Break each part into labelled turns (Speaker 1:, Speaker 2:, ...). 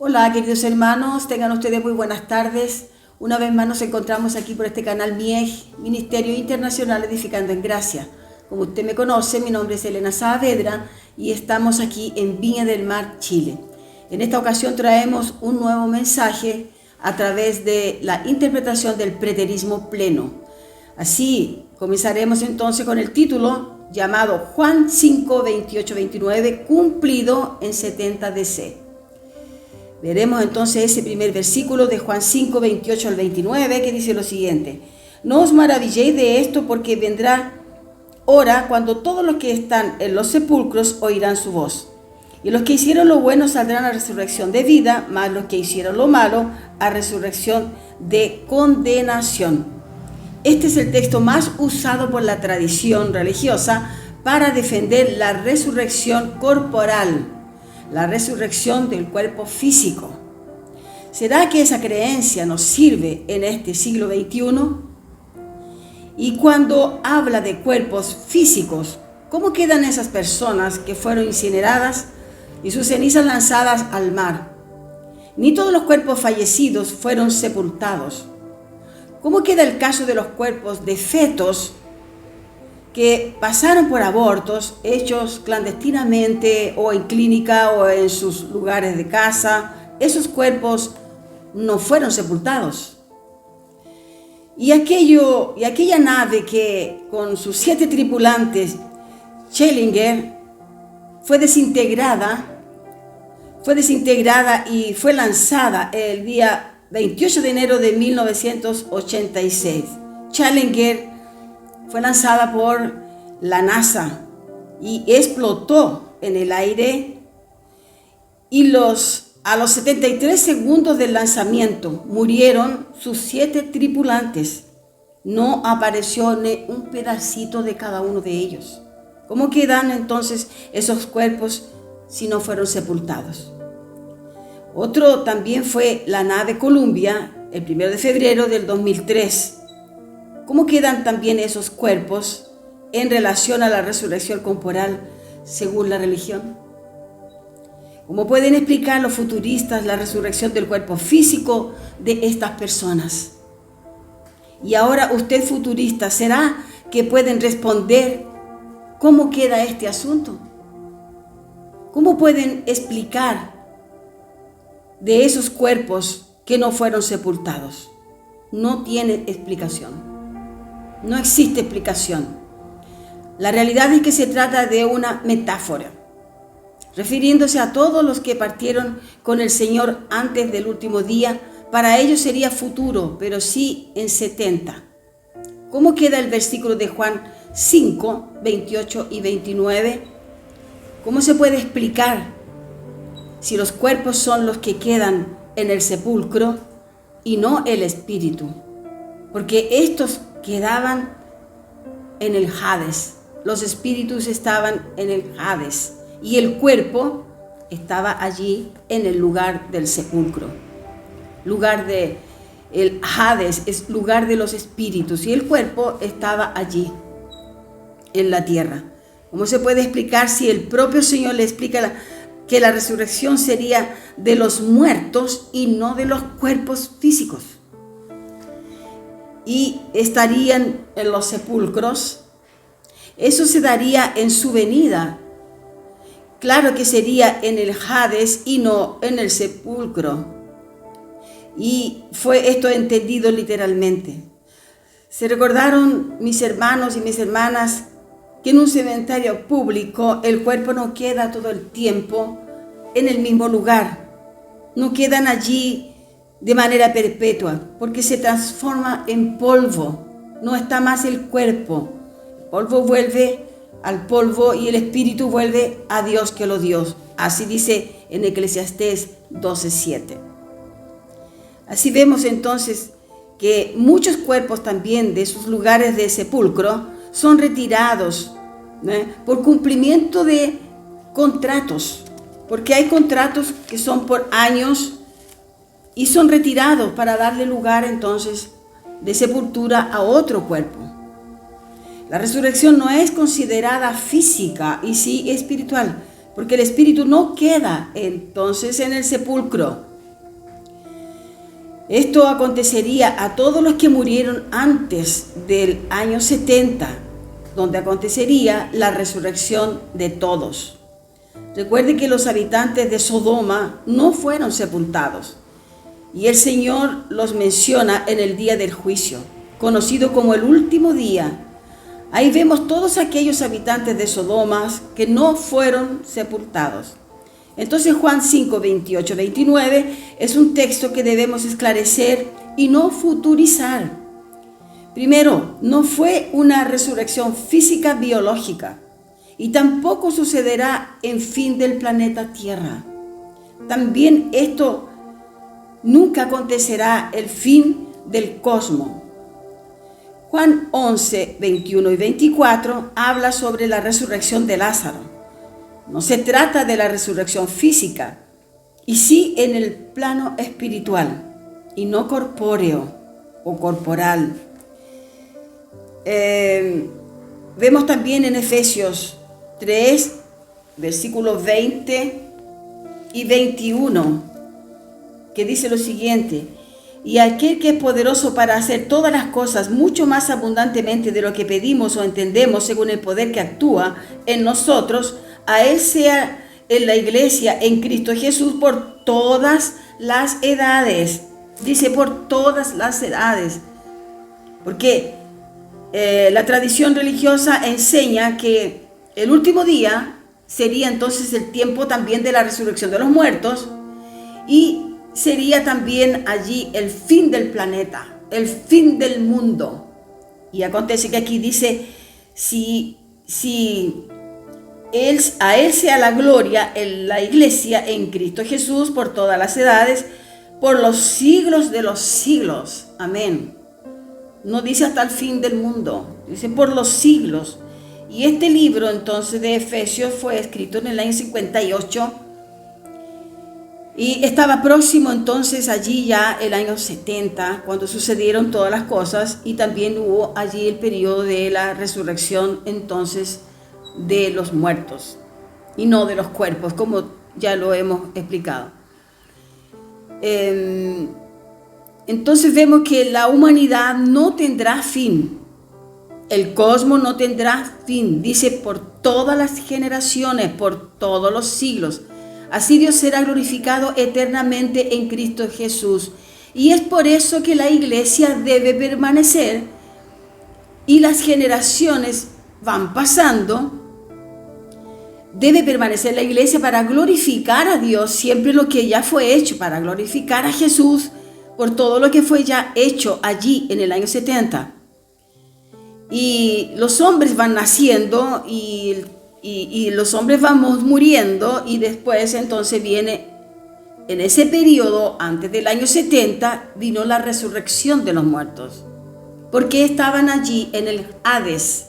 Speaker 1: Hola, queridos hermanos, tengan ustedes muy buenas tardes. Una vez más nos encontramos aquí por este canal MIEG, Ministerio Internacional Edificando en Gracia. Como usted me conoce, mi nombre es Elena Saavedra y estamos aquí en Viña del Mar, Chile. En esta ocasión traemos un nuevo mensaje a través de la interpretación del preterismo pleno. Así comenzaremos entonces con el título llamado Juan 5, 28, 29, cumplido en 70 DC. Veremos entonces ese primer versículo de Juan 5, 28 al 29, que dice lo siguiente: No os maravilléis de esto, porque vendrá hora cuando todos los que están en los sepulcros oirán su voz. Y los que hicieron lo bueno saldrán a resurrección de vida, mas los que hicieron lo malo a resurrección de condenación. Este es el texto más usado por la tradición religiosa para defender la resurrección corporal, la resurrección del cuerpo físico. ¿Será que esa creencia nos sirve en este siglo XXI? Y cuando habla de cuerpos físicos, ¿cómo quedan esas personas que fueron incineradas y sus cenizas lanzadas al mar? Ni todos los cuerpos fallecidos fueron sepultados. ¿Cómo queda el caso de los cuerpos de fetos que pasaron por abortos hechos clandestinamente o en clínica o en sus lugares de casa? Esos cuerpos no fueron sepultados. Y aquella nave que con sus 7 tripulantes, Challenger, fue desintegrada y fue lanzada el día 28 de enero de 1986. Challenger fue lanzada por la NASA y explotó en el aire, y a los 73 segundos del lanzamiento murieron sus 7 tripulantes. No apareció ni un pedacito de cada uno de ellos. ¿Cómo quedan entonces esos cuerpos si no fueron sepultados? Otro también fue la nave Columbia, el 1 de febrero del 2003. ¿Cómo quedan también esos cuerpos en relación a la resurrección corporal según la religión? ¿Cómo pueden explicar los futuristas la resurrección del cuerpo físico de estas personas? Y ahora usted, futurista, ¿será que pueden responder cómo queda este asunto? ¿Cómo pueden explicar de esos cuerpos que no fueron sepultados? No tiene explicación. No existe explicación. La realidad es que se trata de una metáfora, refiriéndose a todos los que partieron con el Señor antes del último día. Para ellos sería futuro, pero sí en 70. ¿Cómo queda el versículo de Juan 5, 28 y 29? ¿Cómo se puede explicar si los cuerpos son los que quedan en el sepulcro y no el espíritu? Porque estos quedaban en el Hades, los espíritus estaban en el Hades y el cuerpo estaba allí en el lugar del sepulcro. El Hades es lugar de los espíritus y el cuerpo estaba allí en la tierra. ¿Cómo se puede explicar si el propio Señor le explica que la resurrección sería de los muertos y no de los cuerpos físicos? Y estarían en los sepulcros. Eso se daría en su venida. Claro que sería en el Hades y no en el sepulcro. Y fue esto entendido literalmente. Se recordaron mis hermanos y mis hermanas que en un cementerio público el cuerpo no queda todo el tiempo en el mismo lugar. No quedan allí de manera perpetua, porque se transforma en polvo. No está más el cuerpo. El polvo vuelve al polvo y el espíritu vuelve a Dios que lo dio. Así dice en Eclesiastés 12:7. Así vemos entonces que muchos cuerpos también de sus lugares de sepulcro son retirados por cumplimiento de contratos, porque hay contratos que son por años y son retirados para darle lugar entonces de sepultura a otro cuerpo. La resurrección no es considerada física y sí espiritual, porque el espíritu no queda entonces en el sepulcro, Esto acontecería a todos los que murieron antes del año 70, donde acontecería la resurrección de todos. Recuerde que los habitantes de Sodoma no fueron sepultados, y el Señor los menciona en el día del juicio, conocido como el último día. Ahí vemos todos aquellos habitantes de Sodoma que no fueron sepultados. Entonces Juan 5, 28, 29 es un texto que debemos esclarecer y no futurizar. Primero, no fue una resurrección física biológica y tampoco sucederá en fin del planeta Tierra. También esto nunca acontecerá el fin del cosmos. Juan 11, 21 y 24 habla sobre la resurrección de Lázaro. No se trata de la resurrección física, y sí en el plano espiritual, y no corpóreo o corporal. Vemos también en Efesios 3, versículos 20 y 21, que dice lo siguiente: y aquel que es poderoso para hacer todas las cosas mucho más abundantemente de lo que pedimos o entendemos, según el poder que actúa en nosotros, a Él sea en la iglesia, en Cristo Jesús, por todas las edades. Dice por todas las edades. Porque la tradición religiosa enseña que el último día sería entonces el tiempo también de la resurrección de los muertos, y sería también allí el fin del planeta, el fin del mundo. Y acontece que aquí dice, a Él sea la gloria en la iglesia, en Cristo Jesús, por todas las edades, por los siglos de los siglos. Amén. No dice hasta el fin del mundo, dice por los siglos. Y este libro entonces de Efesios fue escrito en el año 58 y estaba próximo entonces allí ya el año 70, cuando sucedieron todas las cosas, y también hubo allí el periodo de la resurrección entonces de los muertos y no de los cuerpos, como ya lo hemos explicado. Entonces vemos que la humanidad no tendrá fin, el cosmos no tendrá fin, dice por todas las generaciones, por todos los siglos. Así Dios será glorificado eternamente en Cristo Jesús, y es por eso que la iglesia debe permanecer, y las generaciones van pasando. Debe permanecer la iglesia para glorificar a Dios siempre lo que ya fue hecho, para glorificar a Jesús por todo lo que fue ya hecho allí en el año 70. Y los hombres van naciendo y los hombres vamos muriendo, y después entonces viene, en ese periodo antes del año 70, vino la resurrección de los muertos, porque estaban allí en el Hades,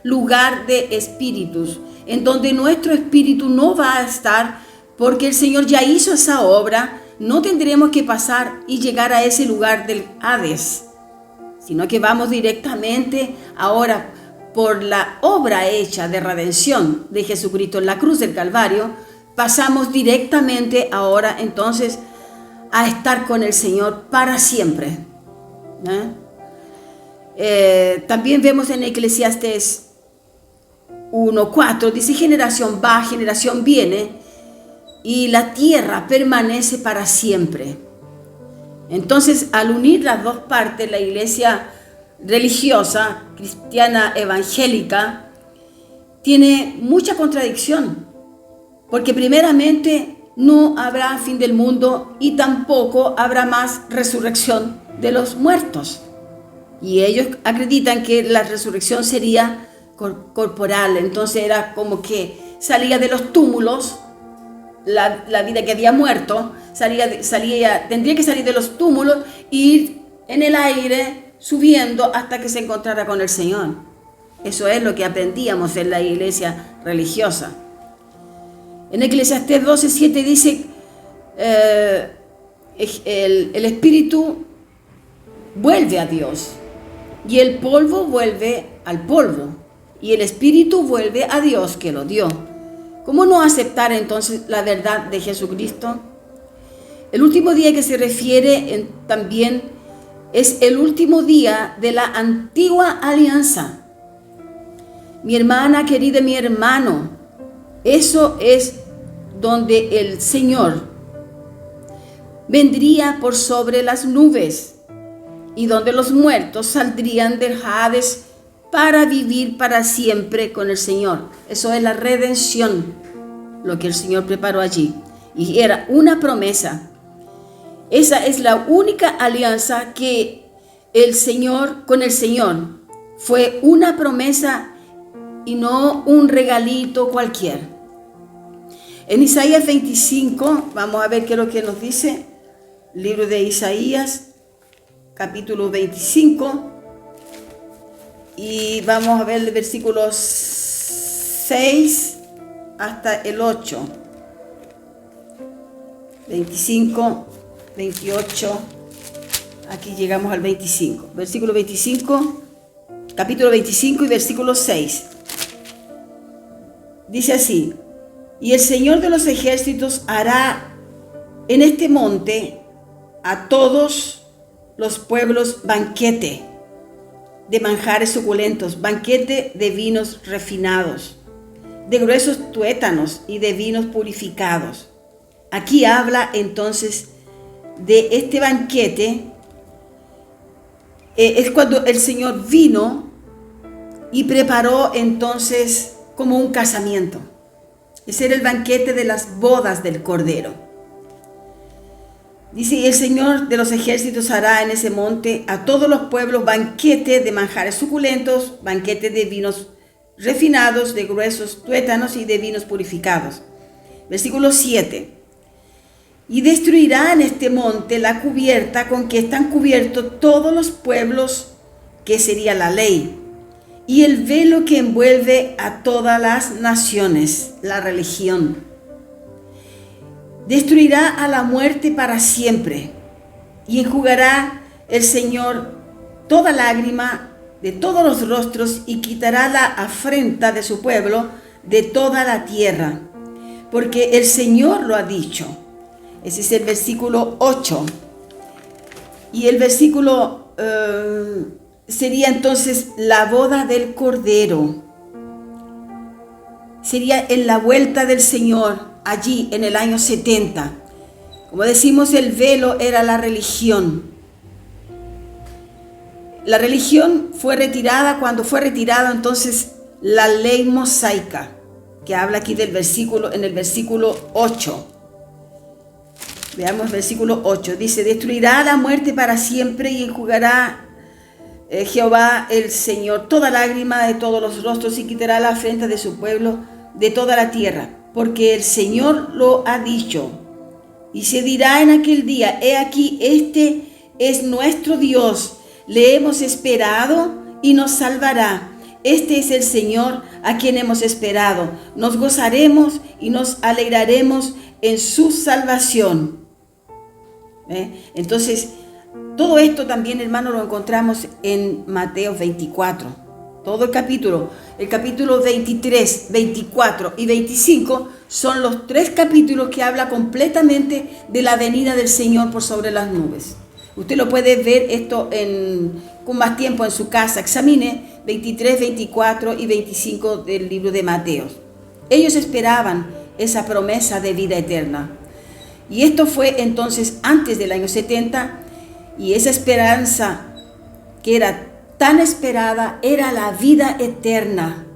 Speaker 1: lugar de espíritus, en donde nuestro espíritu no va a estar, porque el Señor ya hizo esa obra. No tendremos que pasar y llegar a ese lugar del Hades, sino que vamos directamente ahora por la obra hecha de redención de Jesucristo en la cruz del Calvario. Pasamos directamente ahora entonces a estar con el Señor para siempre. También vemos en Eclesiastés 1:4, dice: generación va, generación viene, y la tierra permanece para siempre. Entonces, al unir las dos partes, la iglesia religiosa, cristiana, evangélica, tiene mucha contradicción, porque primeramente no habrá fin del mundo y tampoco habrá más resurrección de los muertos. Y ellos acreditan que la resurrección sería corporal, entonces era como que salía de los túmulos, la vida que había muerto, tendría que salir de los túmulos e ir en el aire subiendo hasta que se encontrara con el Señor. Eso es lo que aprendíamos en la iglesia religiosa. En Eclesiastés 12:7 dice, el espíritu vuelve a Dios, y el polvo vuelve al polvo, y el espíritu vuelve a Dios que lo dio. ¿Cómo no aceptar entonces la verdad de Jesucristo? El último día que se refiere también es el último día de la antigua alianza. Mi hermana querida, mi hermano, eso es donde el Señor vendría por sobre las nubes y donde los muertos saldrían del Hades para vivir para siempre con el Señor. Eso es la redención, lo que el Señor preparó allí. Y era una promesa. Esa es la única alianza que el Señor, con el Señor, fue una promesa y no un regalito cualquiera. En Isaías 25, vamos a ver qué es lo que nos dice. Libro de Isaías, capítulo 25. Y vamos a ver el versículo 6 hasta el 8. 25, 28. Aquí llegamos al 25. Versículo 25, capítulo 25 y versículo 6. Dice así: y el Señor de los ejércitos hará en este monte a todos los pueblos banquete de manjares suculentos, banquete de vinos refinados, de gruesos tuétanos y de vinos purificados. Aquí habla entonces de este banquete. Es cuando el Señor vino y preparó entonces como un casamiento. Ese era el banquete de las bodas del Cordero. Dice: y el Señor de los ejércitos hará en ese monte a todos los pueblos banquete de manjares suculentos, banquete de vinos refinados, de gruesos tuétanos y de vinos purificados. Versículo 7. Y destruirá en este monte la cubierta con que están cubiertos todos los pueblos, que sería la ley, y el velo que envuelve a todas las naciones, la religión. Destruirá a la muerte para siempre, y enjugará el Señor toda lágrima de todos los rostros, y quitará la afrenta de su pueblo de toda la tierra, porque el Señor lo ha dicho. Ese es el versículo 8. Y el versículo sería entonces la boda del Cordero. Sería en la vuelta del Señor, allí en el año 70. Como decimos, el velo era la religión. La religión fue retirada cuando fue retirada entonces la ley mosaica, que habla aquí del versículo, en el versículo 8. Veamos el versículo 8. Dice: destruirá la muerte para siempre, y enjugará Jehová el Señor toda lágrima de todos los rostros, y quitará la afrenta de su pueblo de toda la tierra, porque el Señor lo ha dicho. Y se dirá en aquel día: he aquí, este es nuestro Dios, le hemos esperado y nos salvará. Este es el Señor a quien hemos esperado. Nos gozaremos y nos alegraremos en su salvación. Entonces, todo esto también, hermano, lo encontramos en Mateo 24. Todo el capítulo 23, 24 y 25 son los 3 capítulos que habla completamente de la venida del Señor por sobre las nubes. Usted lo puede ver esto con más tiempo en su casa. Examine 23, 24 y 25 del libro de Mateo. Ellos esperaban esa promesa de vida eterna. Y esto fue entonces antes del año 70, y esa esperanza que era tan esperada era la vida eterna.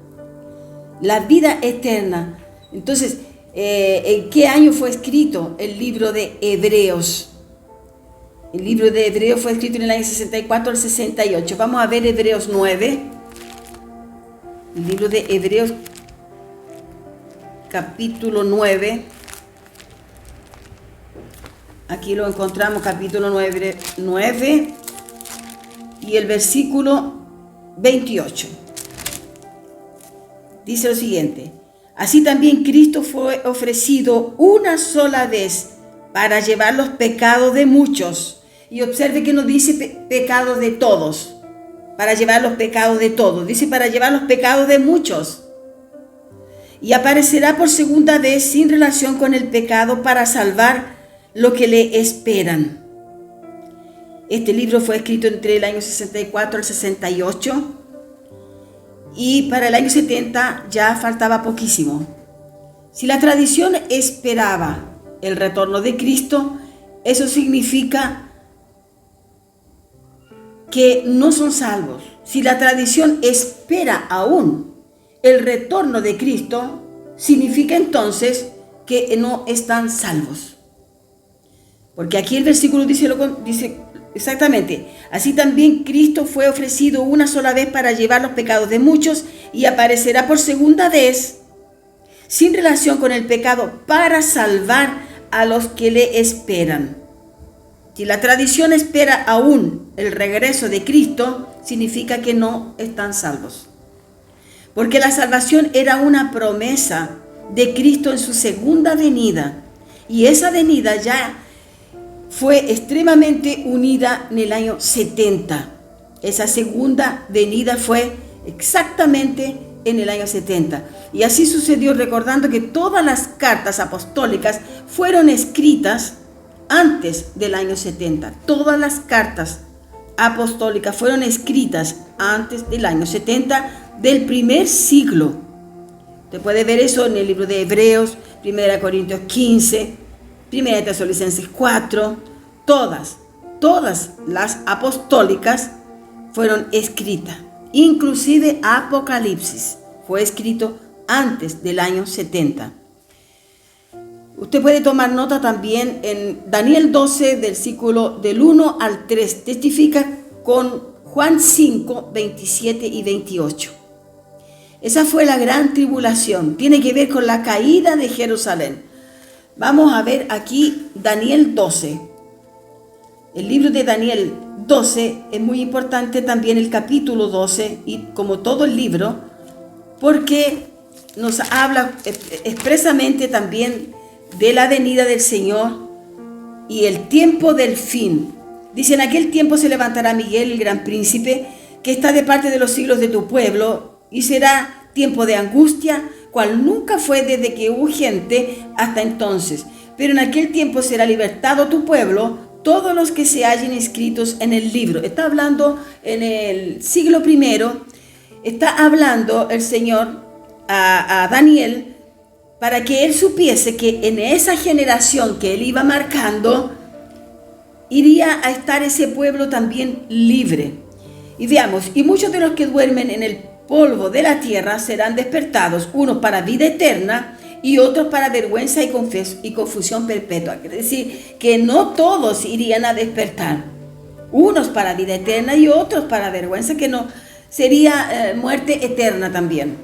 Speaker 1: La vida eterna. Entonces, ¿en qué año fue escrito el libro de Hebreos? El libro de Hebreos fue escrito en el año 64 al 68. Vamos a ver Hebreos 9. El libro de Hebreos, capítulo 9. Aquí lo encontramos, capítulo 9 y el versículo 28. Dice lo siguiente: así también Cristo fue ofrecido una sola vez para llevar los pecados de muchos. Y observe que no dice pecados de todos, para llevar los pecados de todos. Dice para llevar los pecados de muchos. Y aparecerá por segunda vez sin relación con el pecado para salvar lo que le esperan. Este libro fue escrito entre el año 64 al 68 y para el año 70 ya faltaba poquísimo. Si la tradición esperaba el retorno de Cristo, eso significa que no son salvos. Si la tradición espera aún el retorno de Cristo, significa entonces que no están salvos. Porque aquí el versículo dice exactamente: así también Cristo fue ofrecido una sola vez para llevar los pecados de muchos y aparecerá por segunda vez sin relación con el pecado para salvar a los que le esperan. Si la tradición espera aún el regreso de Cristo, significa que no están salvos. Porque la salvación era una promesa de Cristo en su segunda venida. Y esa venida ya fue extremadamente unida en el año 70. Esa segunda venida fue exactamente en el año 70. Y así sucedió, recordando que todas las cartas apostólicas fueron escritas antes del año 70. Todas las cartas apostólicas fueron escritas antes del año 70 del primer siglo. Usted puede ver eso en el libro de Hebreos, 1 Corintios 15, 1 Tesalonicenses 4. Todas las apostólicas fueron escritas. Inclusive Apocalipsis fue escrito antes del año 70. Usted puede tomar nota también en Daniel 12, del 1 al 3. Testifica con Juan 5, 27 y 28. Esa fue la gran tribulación. Tiene que ver con la caída de Jerusalén. Vamos a ver aquí Daniel 12. El libro de Daniel 12 es muy importante, también el capítulo 12, y como todo el libro, porque nos habla expresamente también de la venida del Señor y el tiempo del fin. Dice: en aquel tiempo se levantará Miguel, el gran príncipe, que está de parte de los siglos de tu pueblo, y será tiempo de angustia, cual nunca fue desde que hubo gente hasta entonces. Pero en aquel tiempo será libertado tu pueblo, todos los que se hallen inscritos en el libro. Está hablando en el siglo primero, está hablando el Señor a Daniel, para que él supiese que en esa generación que él iba marcando, iría a estar ese pueblo también libre. Y veamos: y muchos de los que duermen en el polvo de la tierra serán despertados, unos para vida eterna y otros para vergüenza y confusión perpetua. Quiere decir que no todos irían a despertar, unos para vida eterna y otros para vergüenza, que no sería muerte eterna también.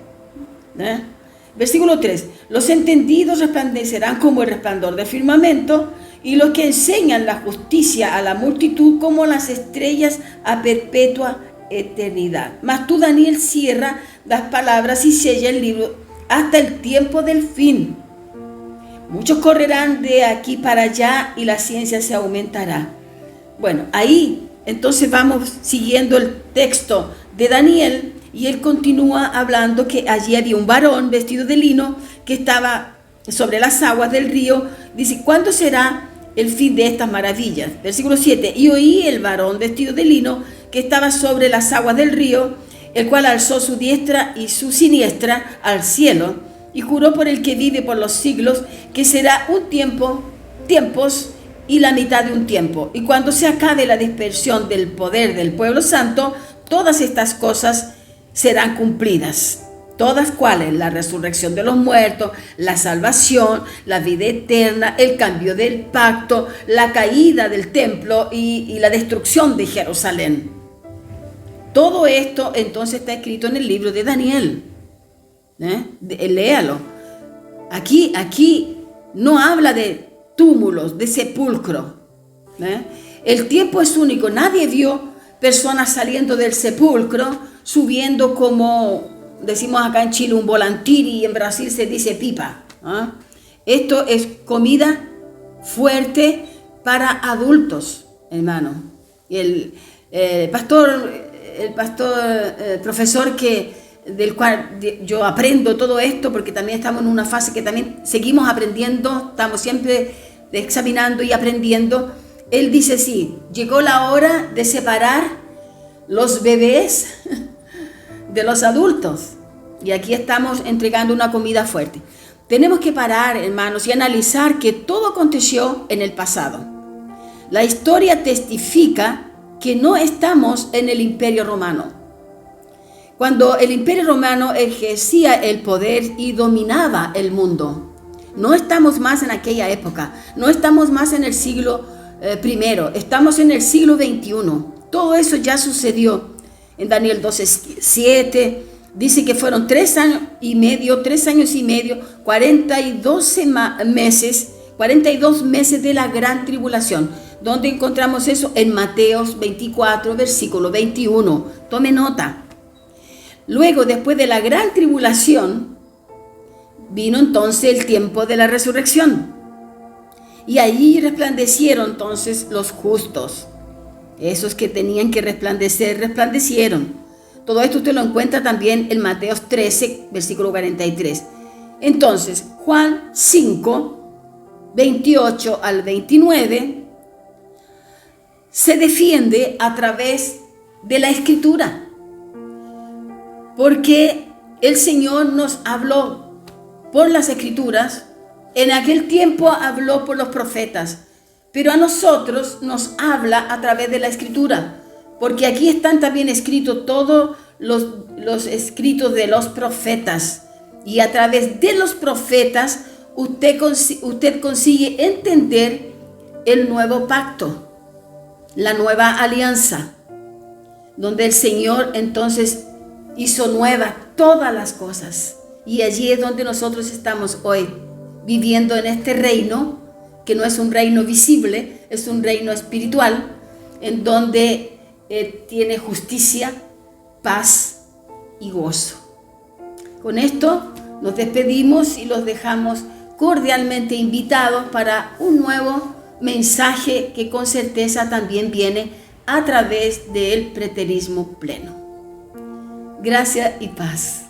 Speaker 1: Versículo 3: los entendidos resplandecerán como el resplandor del firmamento, y los que enseñan la justicia a la multitud como las estrellas a perpetua eternidad. Mas tú, Daniel, cierra las palabras y sella el libro hasta el tiempo del fin. Muchos correrán de aquí para allá y la ciencia se aumentará. Bueno, ahí entonces vamos siguiendo el texto de Daniel, y él continúa hablando que allí había un varón vestido de lino que estaba sobre las aguas del río. Dice: ¿cuándo será el fin de estas maravillas? Versículo 7: y oí el varón vestido de lino que estaba sobre las aguas del río, el cual alzó su diestra y su siniestra al cielo, y juró por el que vive por los siglos, que será un tiempos y la mitad de un tiempo. Y cuando se acabe la dispersión del poder del pueblo santo, todas estas cosas serán cumplidas. Todas, ¿cuáles? La resurrección de los muertos, la salvación, la vida eterna, el cambio del pacto, la caída del templo y la destrucción de Jerusalén. Todo esto entonces está escrito en el libro de Daniel. Léalo. Aquí no habla de túmulos, de sepulcro. El tiempo es único. Nadie vio personas saliendo del sepulcro, subiendo como decimos acá en Chile un volantín, y en Brasil se dice pipa. Esto es comida fuerte para adultos, hermano. Y el profesor del cual yo aprendo todo esto, porque también estamos en una fase que también seguimos aprendiendo, estamos siempre examinando y aprendiendo, él dice, sí, llegó la hora de separar los bebés de los adultos. Y aquí estamos entregando una comida fuerte. Tenemos que parar, hermanos, y analizar que todo aconteció en el pasado. La historia testifica que no estamos en el Imperio Romano. Cuando el Imperio Romano ejercía el poder y dominaba el mundo. No estamos más en aquella época. No estamos más en el siglo I. Estamos en el siglo XXI. Todo eso ya sucedió. En Daniel 12:7 dice que fueron 3 años y medio, 42 meses de la gran tribulación. ¿Dónde encontramos eso? En Mateos 24, versículo 21. Tome nota. Luego, después de la gran tribulación, vino entonces el tiempo de la resurrección. Y allí resplandecieron entonces los justos. Esos que tenían que resplandecer, resplandecieron. Todo esto usted lo encuentra también en Mateos 13, versículo 43. Entonces, Juan 5, 28 al 29, se defiende a través de la Escritura. Porque el Señor nos habló por las Escrituras, en aquel tiempo habló por los profetas, pero a nosotros nos habla a través de la Escritura, porque aquí están también escritos todos los escritos de los profetas, y a través de los profetas usted consigue entender el nuevo pacto, la nueva alianza, donde el Señor entonces hizo nuevas todas las cosas. Y allí es donde nosotros estamos hoy, viviendo en este reino, que no es un reino visible, es un reino espiritual, en donde tiene justicia, paz y gozo. Con esto nos despedimos y los dejamos cordialmente invitados para un nuevo mensaje que con certeza también viene a través del preterismo pleno. Gracias y paz.